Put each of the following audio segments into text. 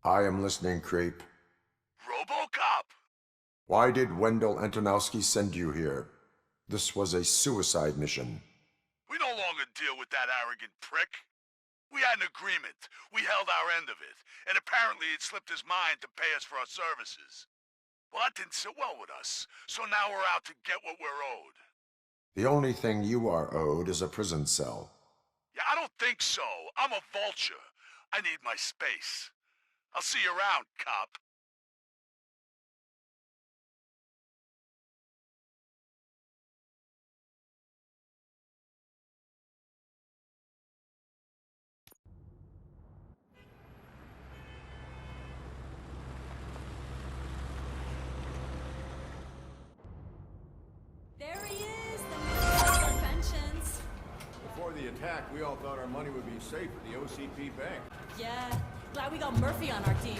I am listening, Creep. Robocop! Why did Wendell Antonowski send you here? This was a suicide mission. We no longer deal with that arrogant prick. We had an agreement. We held our end of it. And apparently it slipped his mind to pay us for our services. Well, that didn't sit well with us. So now we're out to get what we're owed. The only thing you are owed is a prison cell. Yeah, I don't think so. I'm a vulture. I need my space. I'll see you around, cop. There he is, the Minister of Pensions. Before the attack, we all thought our money would be safe at the OCP bank. Yeah, glad we got Murphy on our team.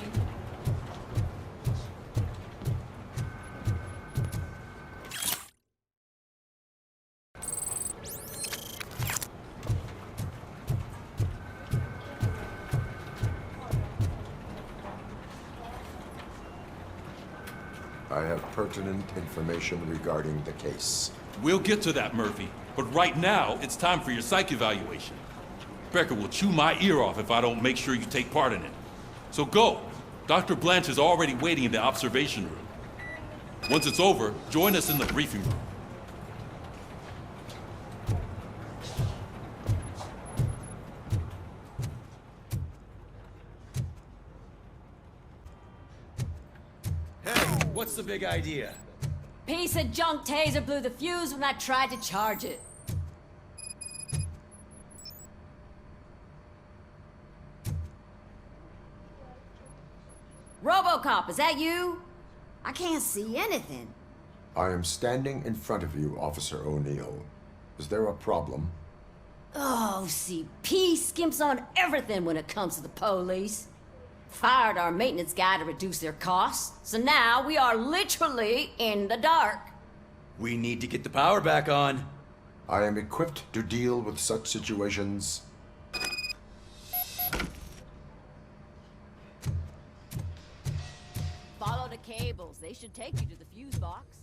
I have pertinent information regarding the case. We'll get to that, Murphy. But right now, it's time for your psych evaluation. Becker will chew my ear off if I don't make sure you take part in it. So go. Dr. Blanche is already waiting in the observation room. Once it's over, join us in the briefing room. Hey, what's the big idea? Piece of junk taser blew the fuse when I tried to charge it. Robocop, is that you? I can't see anything. I am standing in front of you, Officer O'Neill. Is there a problem? Oh, CP skimps on everything when it comes to the police. Fired our maintenance guy to reduce their costs, so now we are literally in the dark. We need to get the power back on. I am equipped to deal with such situations. Follow the cables. They should take you to the fuse box.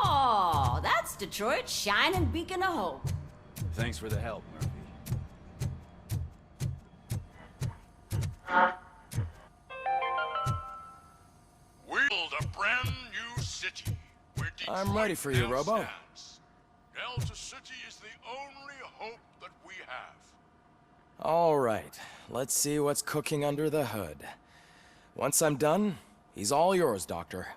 Oh, that's Detroit's shining beacon of hope. Thanks for the help, Murphy. We build a brand new city where Detroit I'm ready for you, now Robo. stands. Delta City is the only hope that we have. All right, let's see what's cooking under the hood. Once I'm done, he's all yours, Doctor.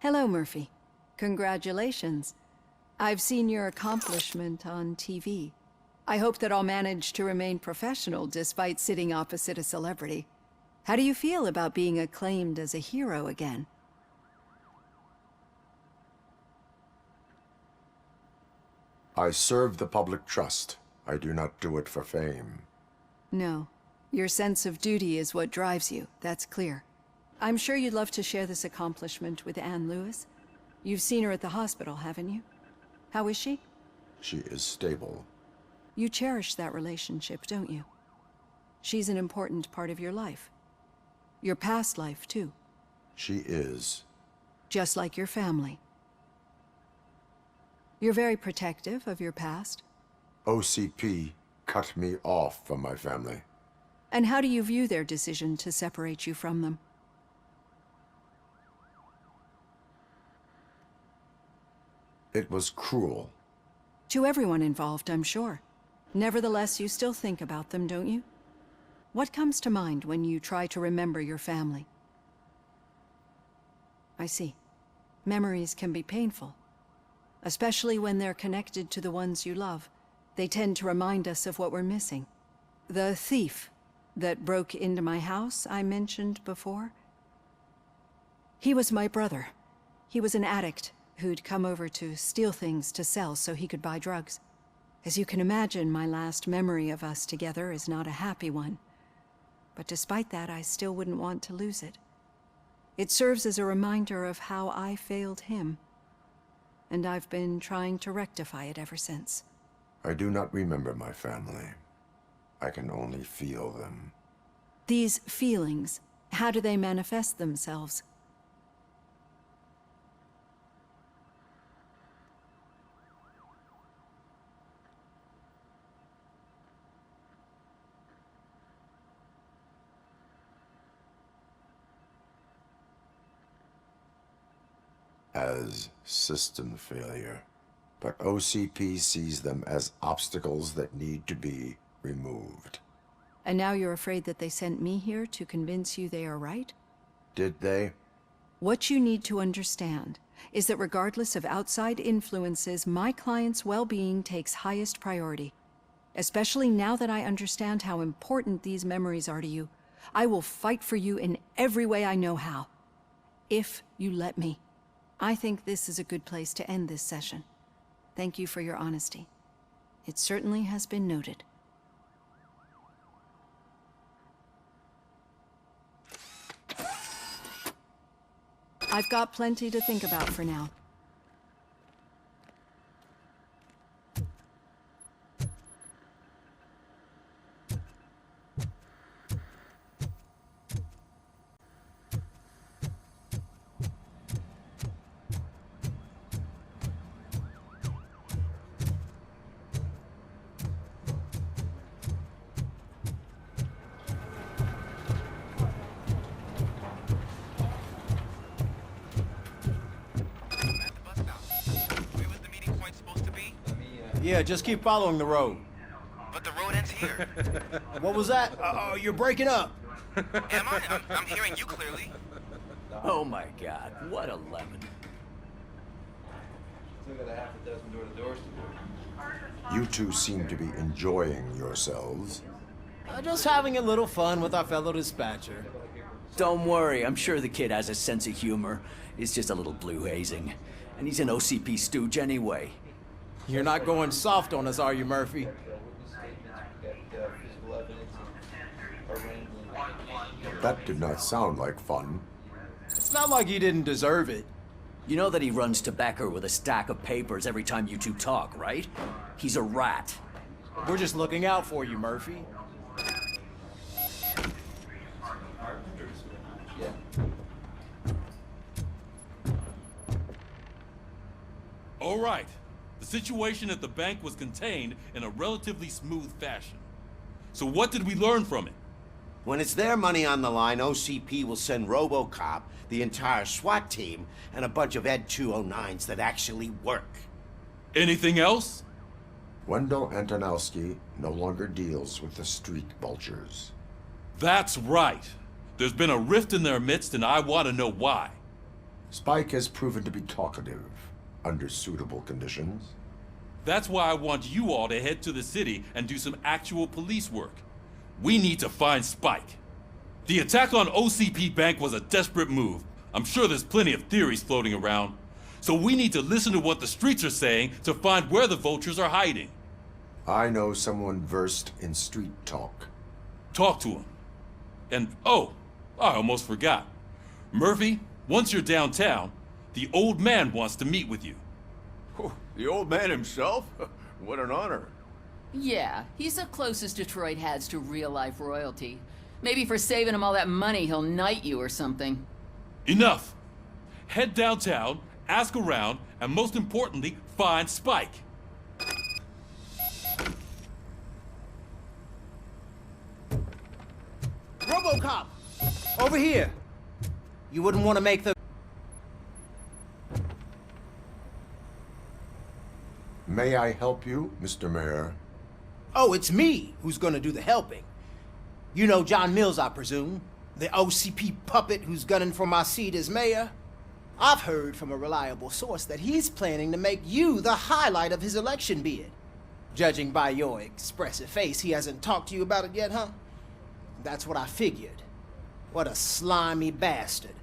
Hello, Murphy. Congratulations. I've seen your accomplishment on TV. I hope that I'll manage to remain professional despite sitting opposite a celebrity. How do you feel about being acclaimed as a hero again? I serve the public trust. I do not do it for fame. No. Your sense of duty is what drives you, that's clear. I'm sure you'd love to share this accomplishment with Anne Lewis. You've seen her at the hospital, haven't you? How is she? She is stable. You cherish that relationship, don't you? She's an important part of your life. Your past life, too. She is. Just like your family. You're very protective of your past. OCP cut me off from my family. And how do you view their decision to separate you from them? It was cruel. To everyone involved, I'm sure. Nevertheless, you still think about them, don't you? What comes to mind when you try to remember your family? I see. Memories can be painful, especially when they're connected to the ones you love. They tend to remind us of what we're missing. The thief that broke into my house I mentioned before? He was my brother. He was an addict who'd come over to steal things to sell so he could buy drugs. As you can imagine, my last memory of us together is not a happy one. But despite that, I still wouldn't want to lose it. It serves as a reminder of how I failed him. And I've been trying to rectify it ever since. I do not remember my family. I can only feel them. These feelings, how do they manifest themselves? As system failure. But OCP sees them as obstacles that need to be removed. And now you're afraid that they sent me here to convince you they are right? Did they? What you need to understand is that regardless of outside influences, my client's well-being takes highest priority. Especially now that I understand how important these memories are to you. I will fight for you in every way I know how. If you let me. I think this is a good place to end this session. Thank you for your honesty. It certainly has been noted. I've got plenty to think about for now. Yeah, just keep following the road. But the road ends here. What was that? Oh, you're breaking up. Am I? I'm hearing you clearly. Oh my god, what a lemon. Still got a half a dozen door-to-doors to do. You two seem to be enjoying yourselves. Just having a little fun with our fellow dispatcher. Don't worry, I'm sure the kid has a sense of humor. It's just a little blue hazing. And he's an OCP stooge anyway. You're not going soft on us, are you, Murphy? That did not sound like fun. It's not like he didn't deserve it. You know that he runs to Becker with a stack of papers every time you two talk, right? He's a rat. We're just looking out for you, Murphy. All right. The situation at the bank was contained in a relatively smooth fashion. So what did we learn from it? When it's their money on the line, OCP will send Robocop, the entire SWAT team, and a bunch of Ed 209s that actually work. Anything else? Wendell Antonowski no longer deals with the street vultures. That's right. There's been a rift in their midst, and I want to know why. Spike has proven to be talkative under suitable conditions. That's why I want you all to head to the city and do some actual police work. We need to find Spike. The attack on OCP Bank was a desperate move. I'm sure there's plenty of theories floating around. So we need to listen to what the streets are saying to find where the vultures are hiding. I know someone versed in street talk. Talk to him. And, oh, I almost forgot. Murphy, once you're downtown, the old man wants to meet with you. The old man himself? What an honor. Yeah, he's the closest Detroit has to real-life royalty. Maybe for saving him all that money, he'll knight you or something. Enough! Head downtown, ask around, and most importantly, find Spike. Robocop! Over here! You wouldn't want to make the... May I help you, Mr. Mayor? Oh, it's me who's gonna do the helping. You know John Mills, I presume? The OCP puppet who's gunning for my seat as mayor? I've heard from a reliable source that he's planning to make you the highlight of his election bid. Judging by your expressive face, he hasn't talked to you about it yet, huh? That's what I figured. What a slimy bastard.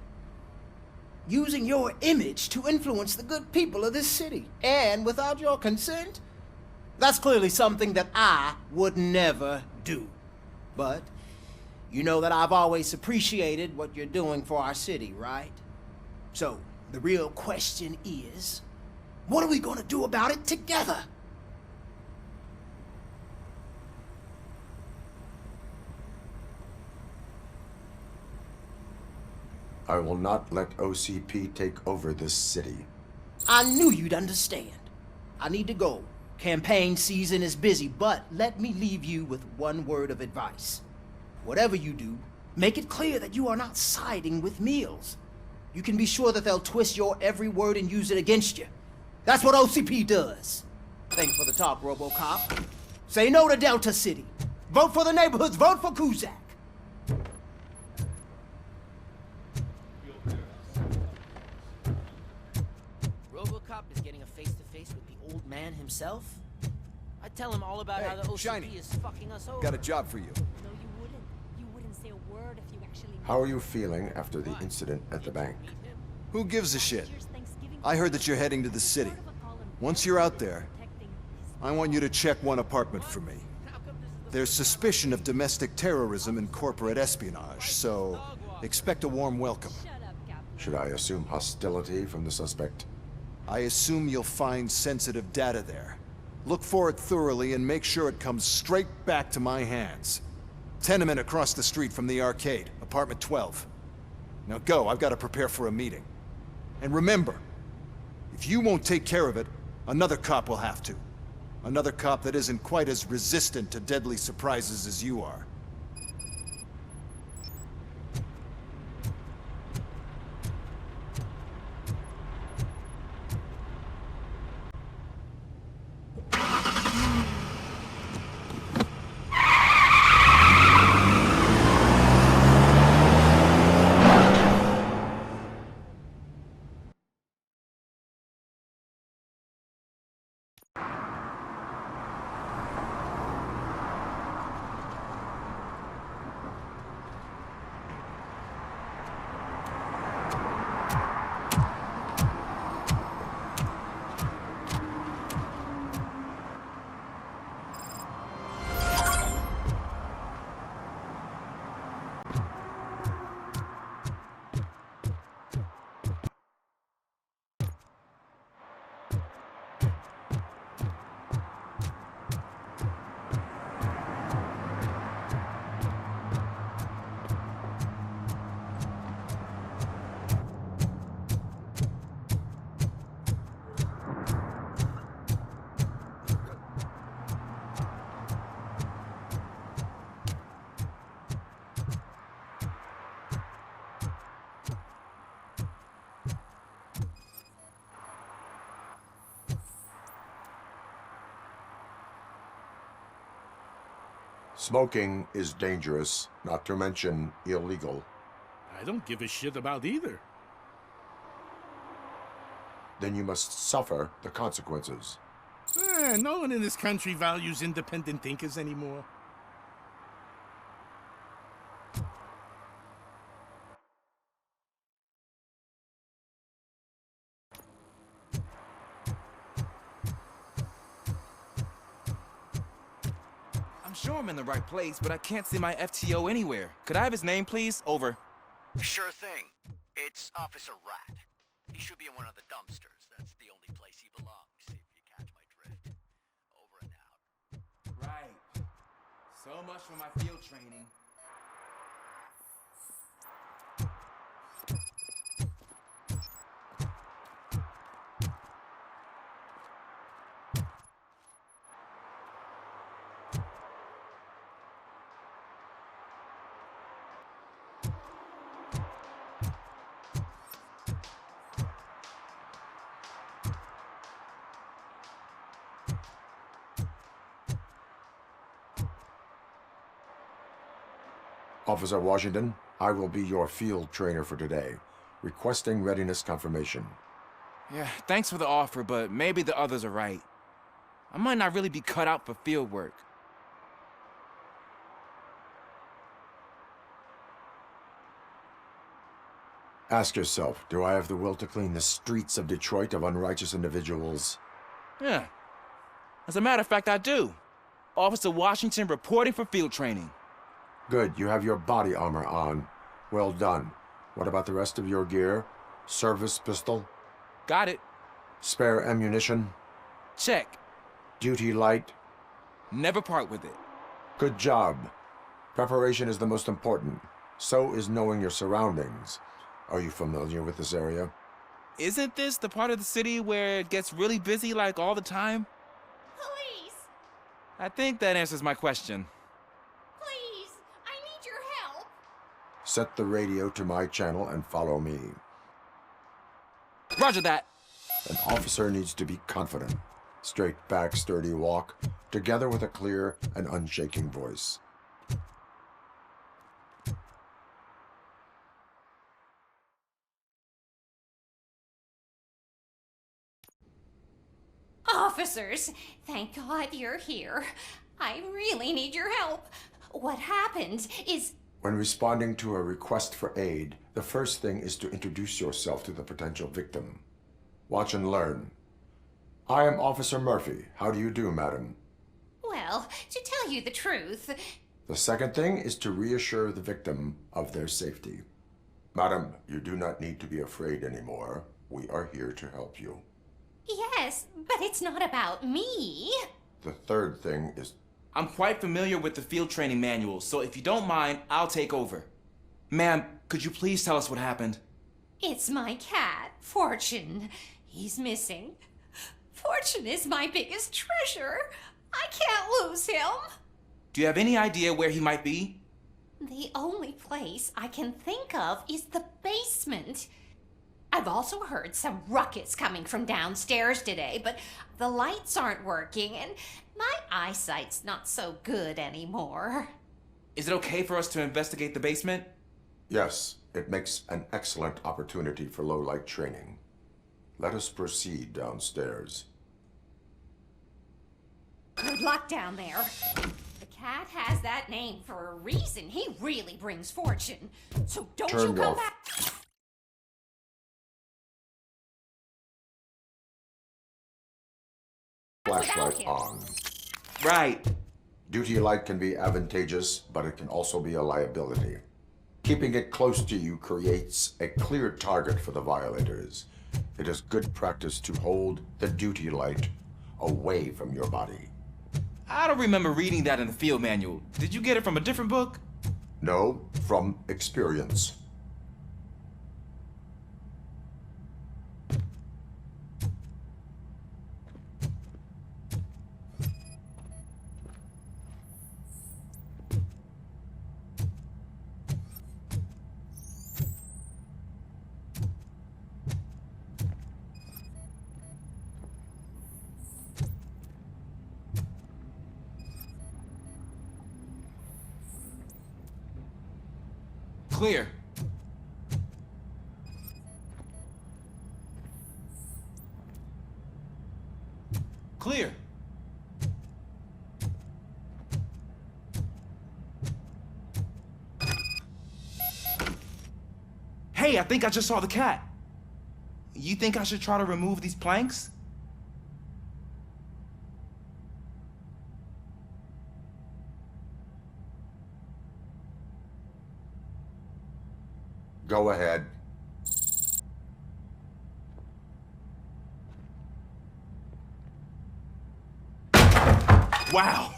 Using your image to influence the good people of this city, and without your consent? That's clearly something that I would never do. But you know that I've always appreciated what you're doing for our city, right? So, the real question is, what are we gonna do about it together? I will not let OCP take over this city. I knew you'd understand. I need to go. Campaign season is busy, but let me leave you with one word of advice. Whatever you do, make it clear that you are not siding with Mills. You can be sure that they'll twist your every word and use it against you. That's what OCP does. Thanks for the talk, Robocop. Say no to Delta City. Vote for the neighborhoods. Vote for Kuzak. Robocop is getting a face-to-face with the old man himself? I'd tell him all about how the OCP Shiny. is fucking us over. Got a job for you. No, you wouldn't. You wouldn't say a word if you actually... How are you feeling after the incident at the bank? Who gives a shit? I heard that you're heading to the city. Once you're out there, I want you to check one apartment for me. There's suspicion of domestic terrorism and corporate espionage, so expect a warm welcome. Should I assume hostility from the suspect? I assume you'll find sensitive data there. Look for it thoroughly and make sure it comes straight back to my hands. Tenement across the street from the arcade, apartment 12. Now go, I've got to prepare for a meeting. And remember, if you won't take care of it, another cop will have to. Another cop that isn't quite as resistant to deadly surprises as you are. Smoking is dangerous, not to mention illegal. I don't give a shit about either. Then you must suffer the consequences. No one in this country values independent thinkers anymore. I'm sure I'm in the right place, but I can't see my FTO anywhere. Could I have his name, please? Over. Sure thing. It's Officer Rat. He should be in one of the dumpsters. That's the only place he belongs, if you catch my drift. Over and out. Right. So much for my field training. Officer Washington, I will be your field trainer for today. Requesting readiness confirmation. Yeah, thanks for the offer, but maybe the others are right. I might not really be cut out for field work. Ask yourself, do I have the will to clean the streets of Detroit of unrighteous individuals? Yeah. As a matter of fact, I do. Officer Washington reporting for field training. Good, you have your body armor on. Well done. What about the rest of your gear? Service pistol? Got it. Spare ammunition? Check. Duty light? Never part with it. Good job. Preparation is the most important. So is knowing your surroundings. Are you familiar with this area? Isn't this the part of the city where it gets really busy like all the time? Police! I think that answers my question. Please! I need your help! Set the radio to my channel and follow me. Roger that. An officer needs to be confident. Straight back, sturdy walk, together with a clear and unshaking voice. Officers, thank God you're here. I really need your help. What happened is... When responding to a request for aid, the first thing is to introduce yourself to the potential victim. Watch and learn. I am Officer Murphy. How do you do, madam? Well, to tell you the truth... The second thing is to reassure the victim of their safety. Madam, you do not need to be afraid anymore. We are here to help you. Yes, but it's not about me. The third thing is... I'm quite familiar with the field training manual, so if you don't mind, I'll take over. Ma'am, could you please tell us what happened? It's my cat, Fortune. He's missing. Fortune is my biggest treasure. I can't lose him. Do you have any idea where he might be? The only place I can think of is the basement. I've also heard some ruckus coming from downstairs today, but the lights aren't working and my eyesight's not so good anymore. Is it okay for us to investigate the basement? Yes, it makes an excellent opportunity for low-light training. Let us proceed downstairs. Good luck down there. The cat has that name for a reason. He really brings fortune. So don't you Turned come off. back... Flashlight on. Right. Duty light can be advantageous, but it can also be a liability. Keeping it close to you creates a clear target for the violators. It is good practice to hold the duty light away from your body. I don't remember reading that in the field manual. Did you get it from a different book? No, from experience. Clear. Clear. Hey, I think I just saw the cat. You think I should try to remove these planks? Go ahead. Wow.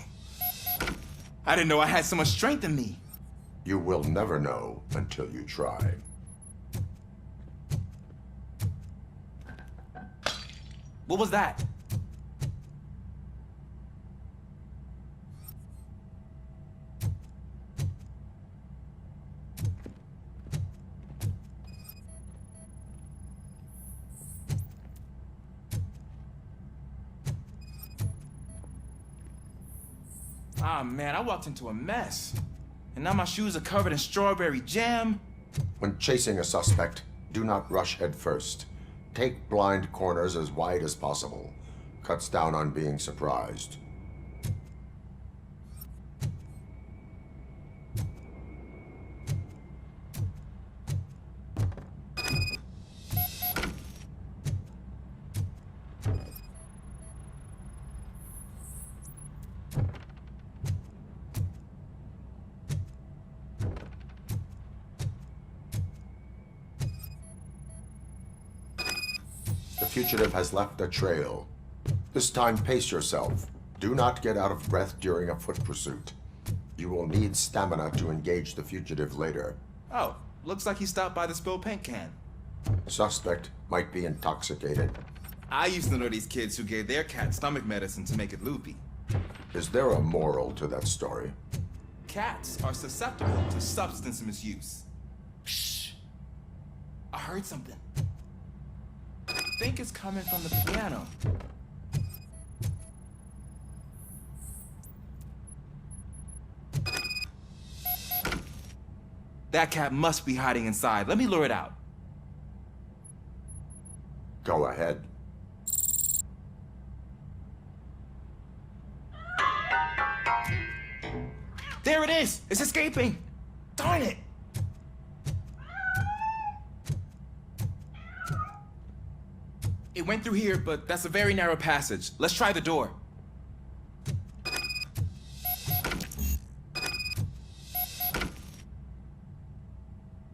I didn't know I had so much strength in me. You will never know until you try. What was that? Ah, man, I walked into a mess. And now my shoes are covered in strawberry jam. When chasing a suspect, do not rush head first. Take blind corners as wide as possible. Cuts down on being surprised. The fugitive has left a trail. This time, pace yourself. Do not get out of breath during a foot pursuit. You will need stamina to engage the fugitive later. Oh, looks like he stopped by the spilled paint can. Suspect might be intoxicated. I used to know these kids who gave their cat stomach medicine to make it loopy. Is there a moral to that story? Cats are susceptible to substance misuse. Shh. I heard something. I think it's coming from the piano. That cat must be hiding inside. Let me lure it out. Go ahead. There it is! It's escaping! Darn it! It went through here, but that's a very narrow passage. Let's try the door.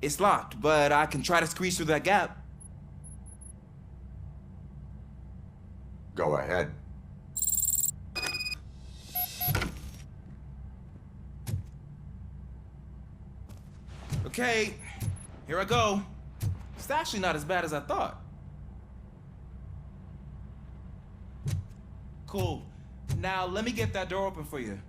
It's locked, but I can try to squeeze through that gap. Go ahead. Okay, here I go. It's actually not as bad as I thought. Cool. Now let me get that door open for you.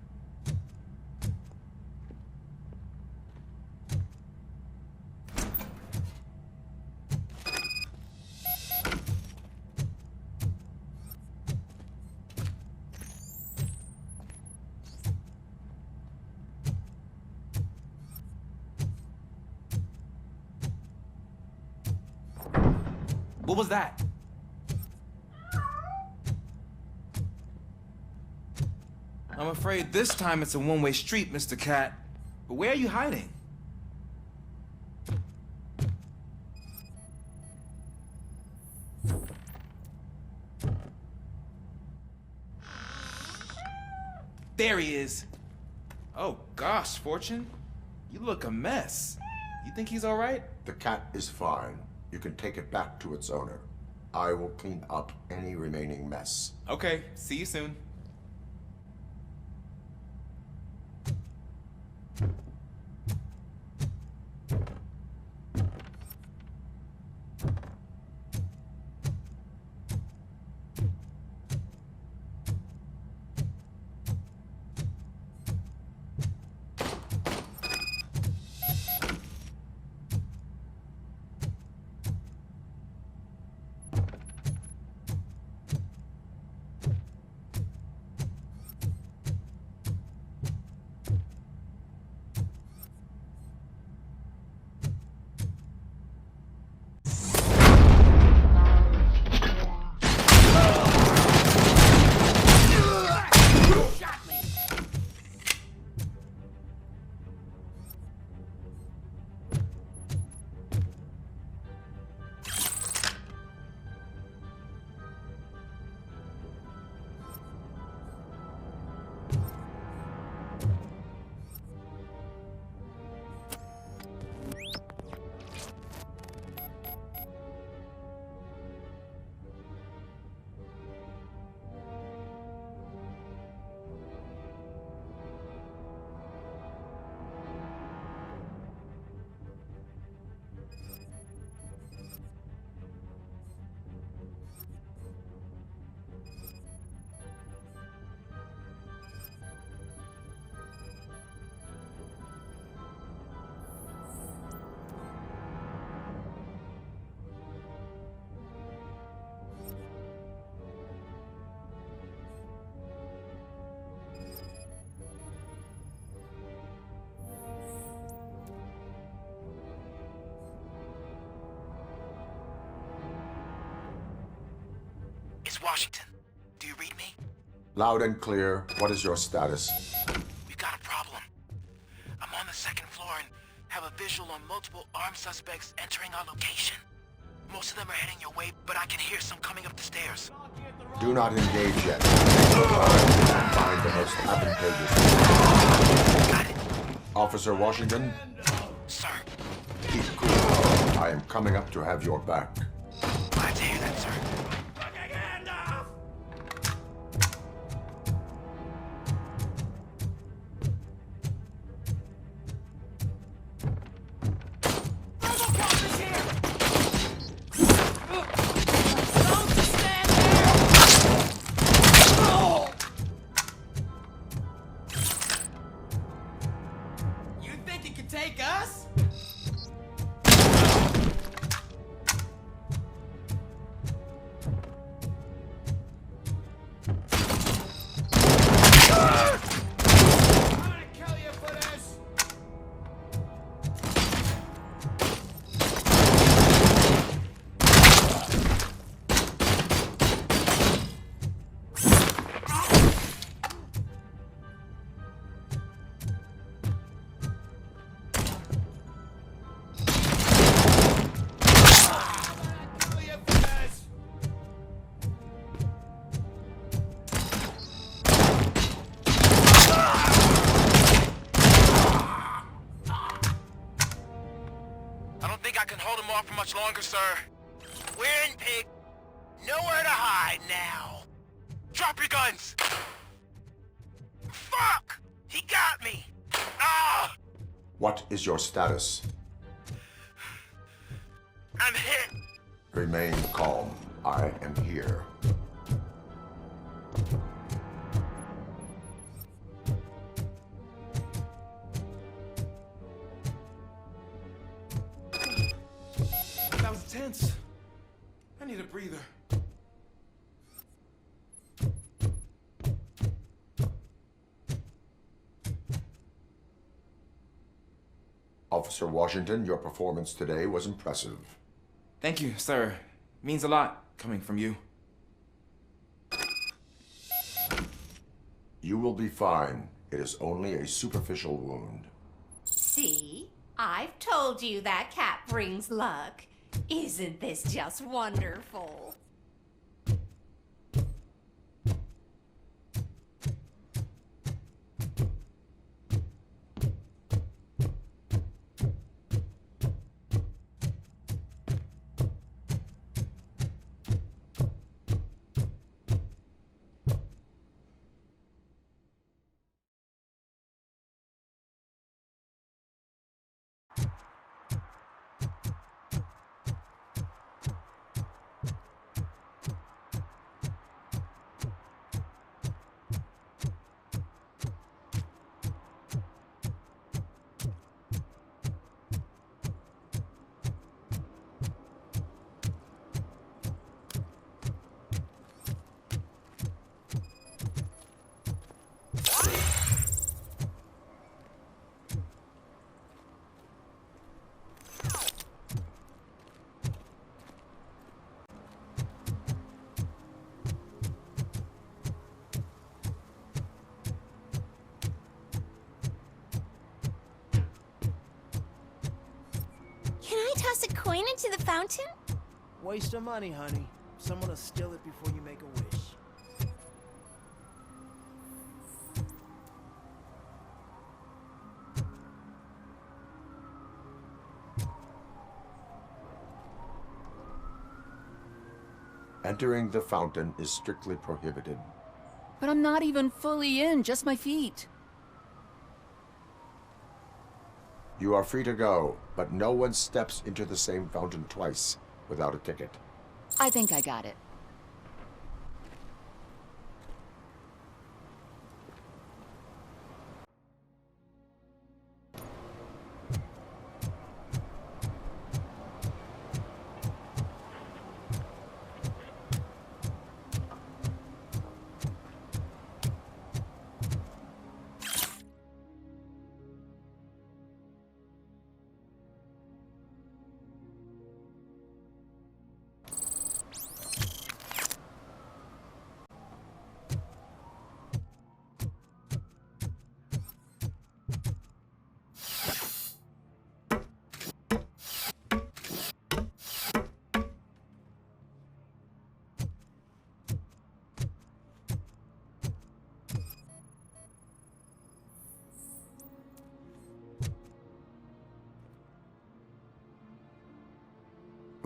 What was that? I'm afraid this time it's a one-way street, Mr. Cat. But where are you hiding? There he is. Oh gosh, Fortune. You look a mess. You think he's all right? The cat is fine. You can take it back to its owner. I will clean up any remaining mess. Okay, see you soon. Washington, do you read me? Loud and clear. What is your status? We've got a problem. I'm on the second floor and have a visual on multiple armed suspects entering our location. Most of them are heading your way, but I can hear some coming up the stairs. Do not engage yet. Find the most advantageous. Got it. Officer Washington, Sir, keep cool. I am coming up to have your back. glad to hear that, sir. You think you can take us? I'm gonna kill you for this! Kill you for this! I don't think I can hold him off for much longer, sir. We're in, pig. Nowhere to hide now. Drop your guns! Fuck! He got me! Ah! What is your status? I'm hit! Remain calm. I am here. That was tense. I need a breather. Officer Washington, your performance today was impressive. Thank you, sir. Means a lot coming from you. You will be fine. It is only a superficial wound. See? I've told you that cat brings luck. Isn't this just wonderful? Can I toss a coin into the fountain? Waste of money, honey. Someone will steal it before you make a wish. Entering the fountain is strictly prohibited. But I'm not even fully in, just my feet. You are free to go, but no one steps into the same fountain twice without a ticket. I think I got it.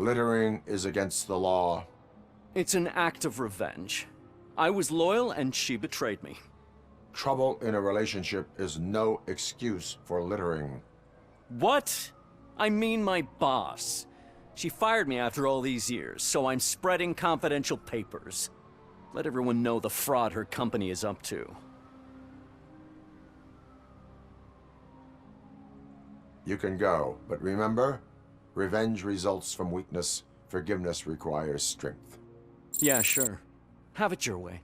Littering is against the law. It's an act of revenge. I was loyal and she betrayed me. Trouble in a relationship is no excuse for littering. What? I mean my boss. She fired me after all these years, so I'm spreading confidential papers. Let everyone know the fraud her company is up to. You can go, but remember, revenge results from weakness. Forgiveness requires strength. Yeah, sure. Have it your way.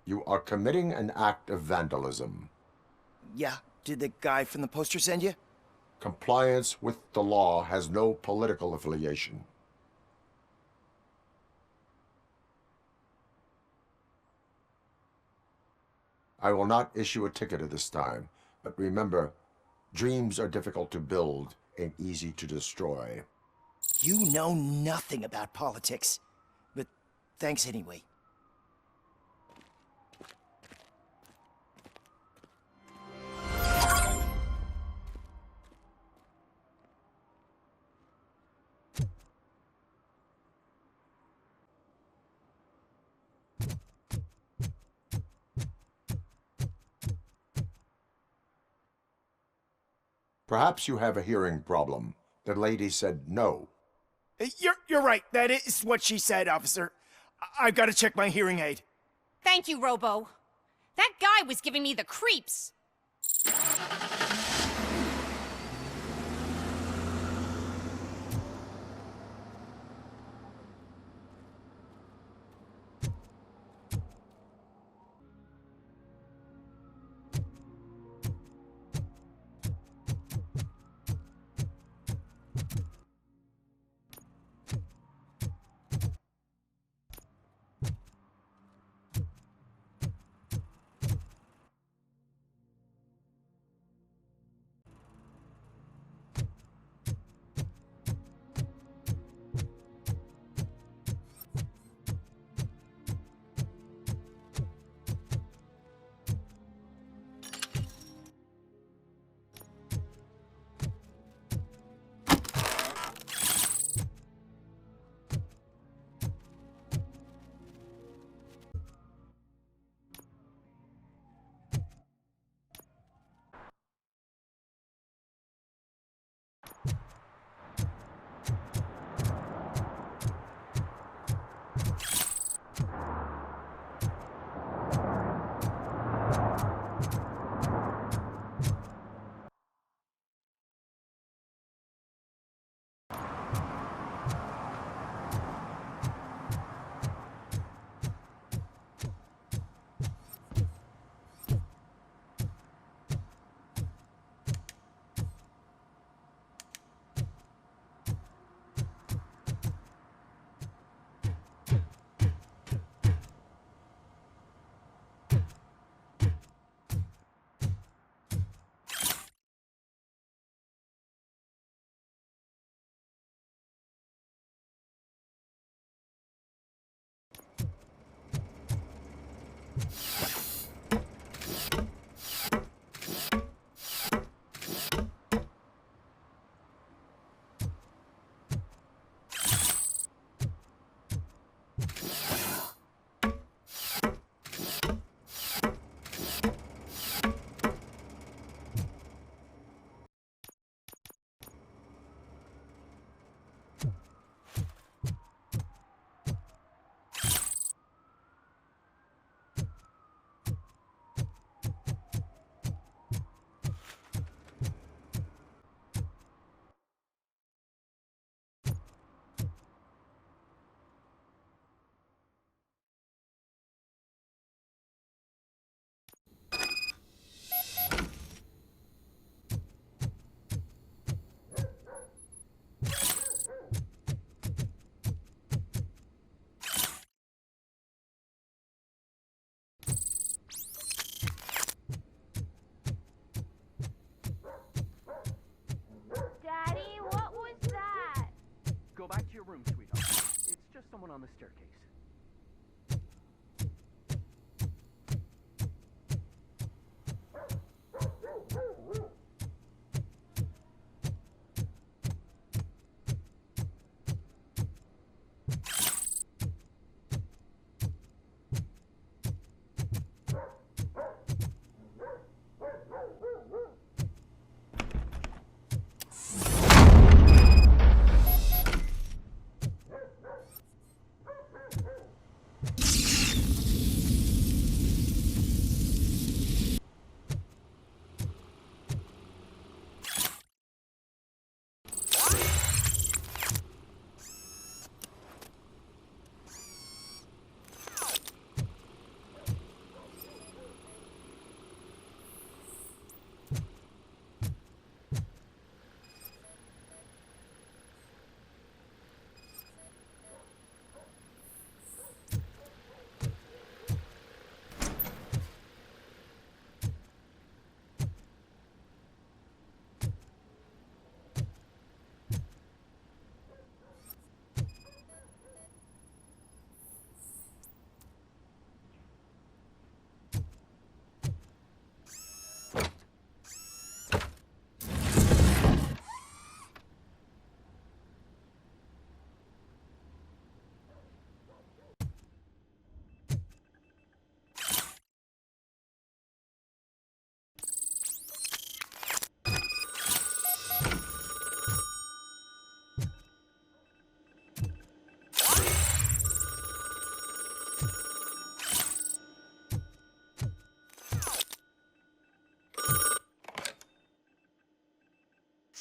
You are committing an act of vandalism. Yeah, did the guy from the poster send you? Compliance with the law has no political affiliation. I will not issue a ticket at this time, but remember, dreams are difficult to build and easy to destroy. You know nothing about politics, but thanks anyway. Perhaps you have a hearing problem. The lady said no. You're right. That is what she said, officer. I've got to check my hearing aid. Thank you, Robo. That guy was giving me the creeps. someone on the staircase.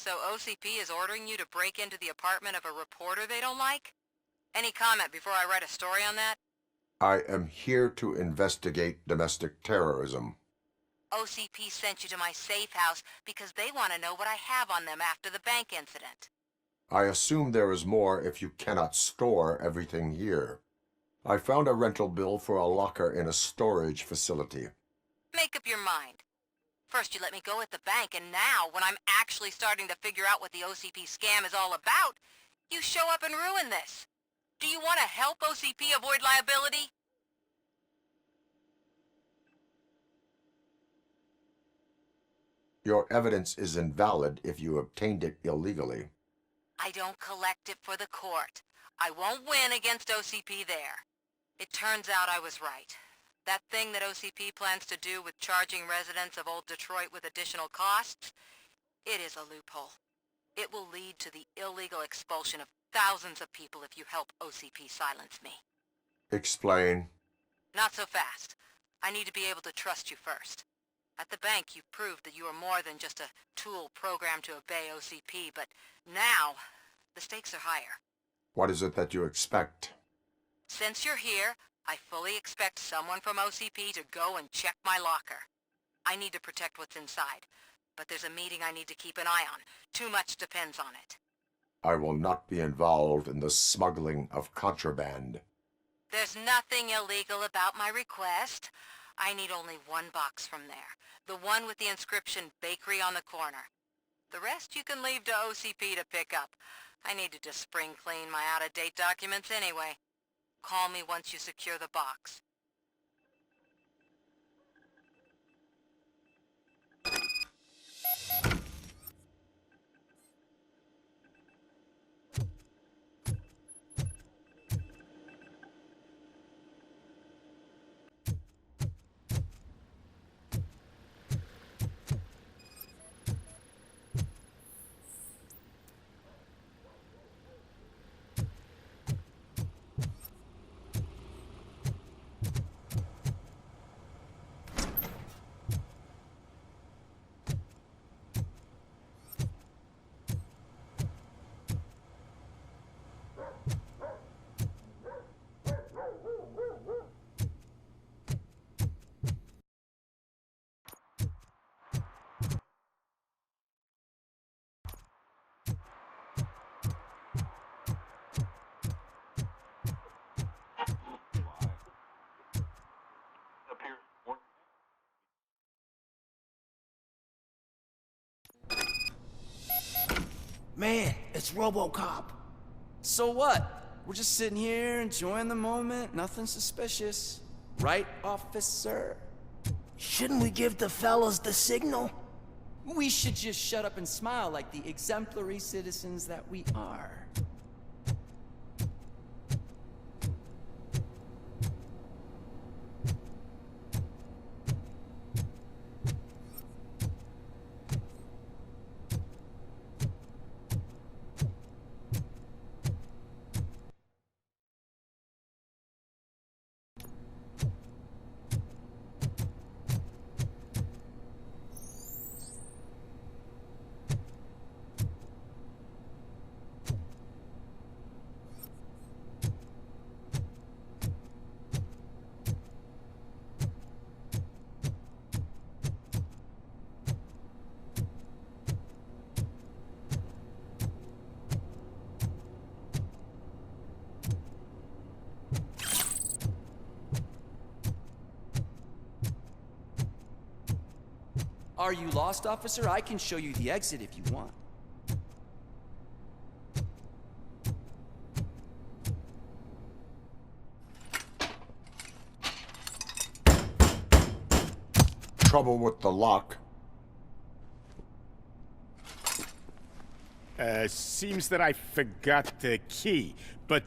So OCP is ordering you to break into the apartment of a reporter they don't like? Any comment before I write a story on that? I am here to investigate domestic terrorism. OCP sent you to my safe house because they want to know what I have on them after the bank incident. I assume there is more if you cannot store everything here. I found a rental bill for a locker in a storage facility. Make up your mind. First you let me go at the bank, and now, when I'm actually starting to figure out what the OCP scam is all about, you show up and ruin this. Do you want to help OCP avoid liability? Your evidence is invalid if you obtained it illegally. I don't collect it for the court. I won't win against OCP there. It turns out I was right. That thing that OCP plans to do with charging residents of Old Detroit with additional costs, it is a loophole. It will lead to the illegal expulsion of thousands of people if you help OCP silence me. Explain. Not so fast. I need to be able to trust you first. At the bank, you've proved that you are more than just a tool programmed to obey OCP, but now, the stakes are higher. What is it that you expect? Since you're here, I fully expect someone from OCP to go and check my locker. I need to protect what's inside, but there's a meeting I need to keep an eye on. Too much depends on it. I will not be involved in the smuggling of contraband. There's nothing illegal about my request. I need only one box from there. The one with the inscription Bakery on the corner. The rest you can leave to OCP to pick up. I needed to spring clean my out-of-date documents anyway. Call me once you secure the box. Man, it's Robocop. So what? We're just sitting here enjoying the moment. Nothing suspicious. Right, officer? Shouldn't we give the fellas the signal? We should just shut up and smile like the exemplary citizens that we are. Are you lost, officer? I can show you the exit if you want. Trouble with the lock. Seems that I forgot the key, but,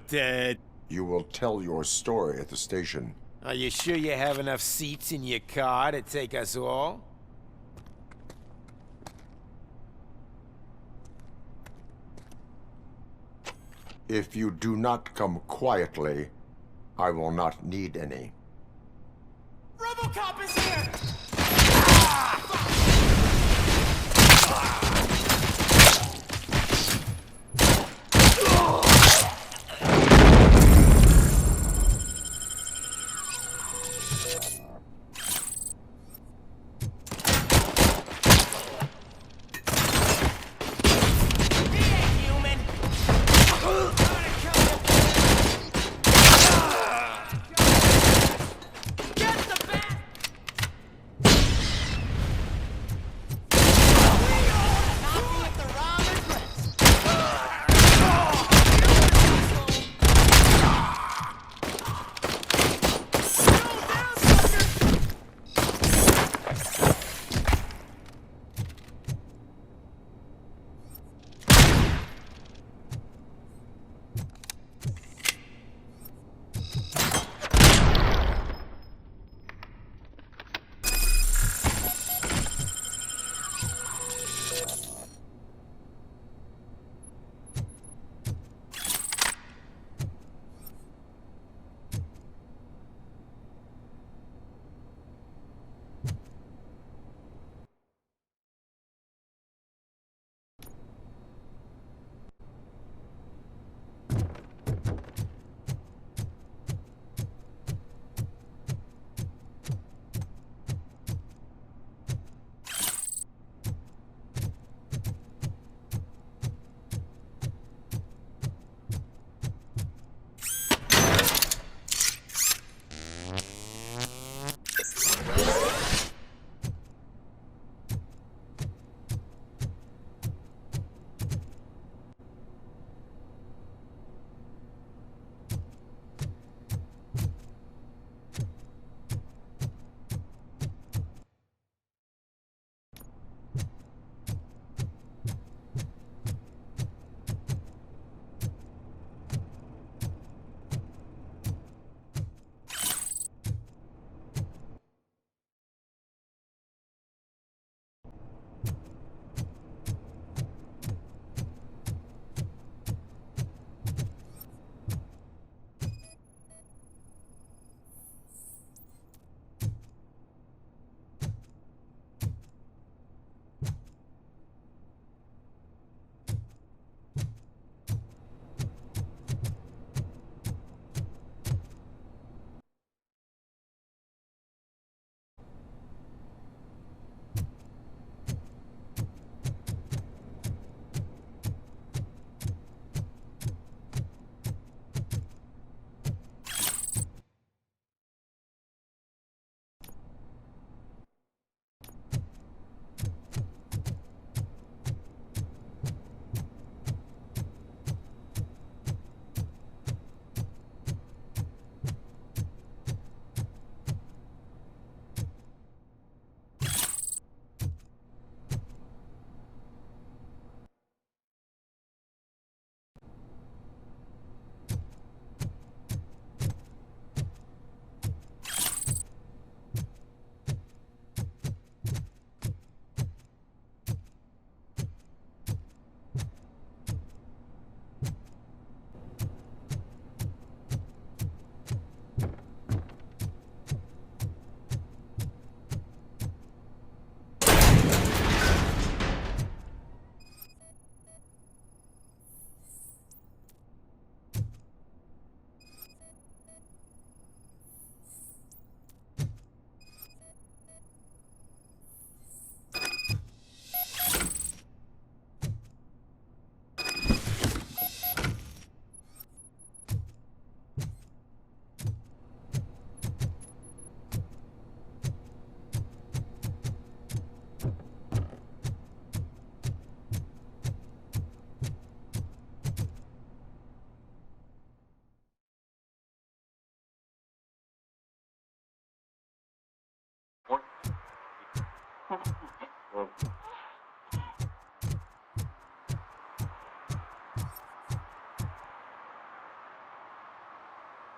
You will tell your story at the station. Are you sure you have enough seats in your car to take us all? If you do not come quietly, I will not need any. Robocop is here!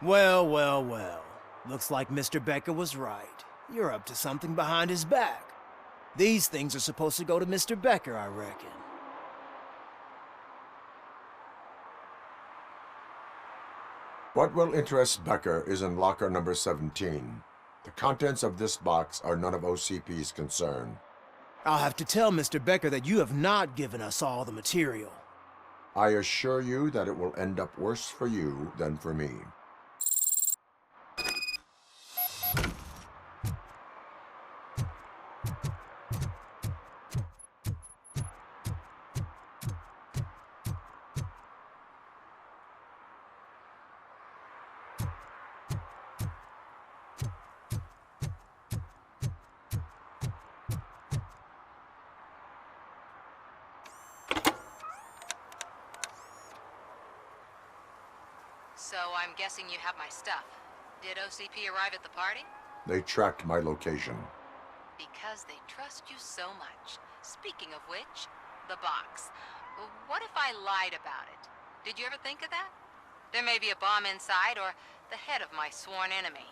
Well, well, well. Looks like Mr. Becker was right. You're up to something behind his back. These things are supposed to go to Mr. Becker, I reckon. What will interest Becker is in locker number 17. The contents of this box are none of OCP's concern. I'll have to tell Mr. Becker that you have not given us all the material. I assure you that it will end up worse for you than for me. So I'm guessing you have my stuff. Did OCP arrive at the party? They tracked my location. Because they trust you so much. Speaking of which, the box. What if I lied about it? Did you ever think of that? There may be a bomb inside or the head of my sworn enemy.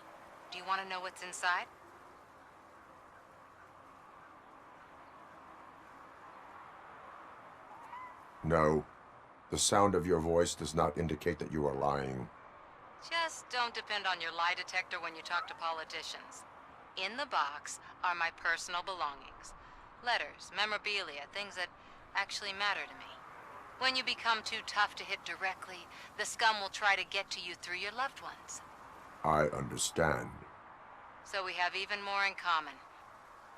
Do you want to know what's inside? No. The sound of your voice does not indicate that you are lying. Just don't depend on your lie detector when you talk to politicians. In the box are my personal belongings. Letters, memorabilia, things that actually matter to me. When you become too tough to hit directly, the scum will try to get to you through your loved ones. I understand. So we have even more in common.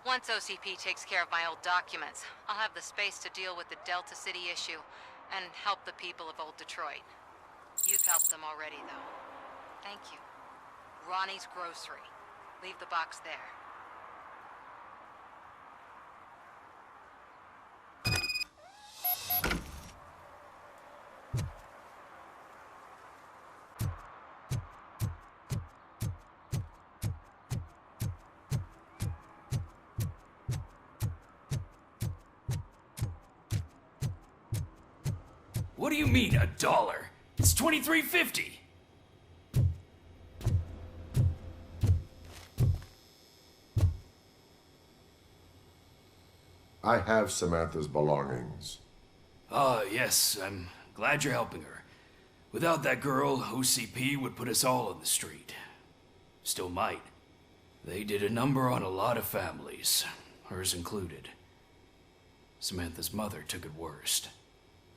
Once OCP takes care of my old documents, I'll have the space to deal with the Delta City issue and help the people of Old Detroit. You've helped them already, though. Thank you. Ronnie's Grocery. Leave the box there. What do you mean, $1? It's $23.50. I have Samantha's belongings. Ah, yes, I'm glad you're helping her. Without that girl, OCP would put us all on the street. Still might. They did a number on a lot of families, hers included. Samantha's mother took it worst.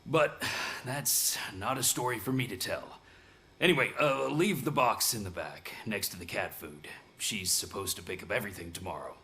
But that's not a story for me to tell. Anyway, leave the box in the back, next to the cat food. She's supposed to pick up everything tomorrow.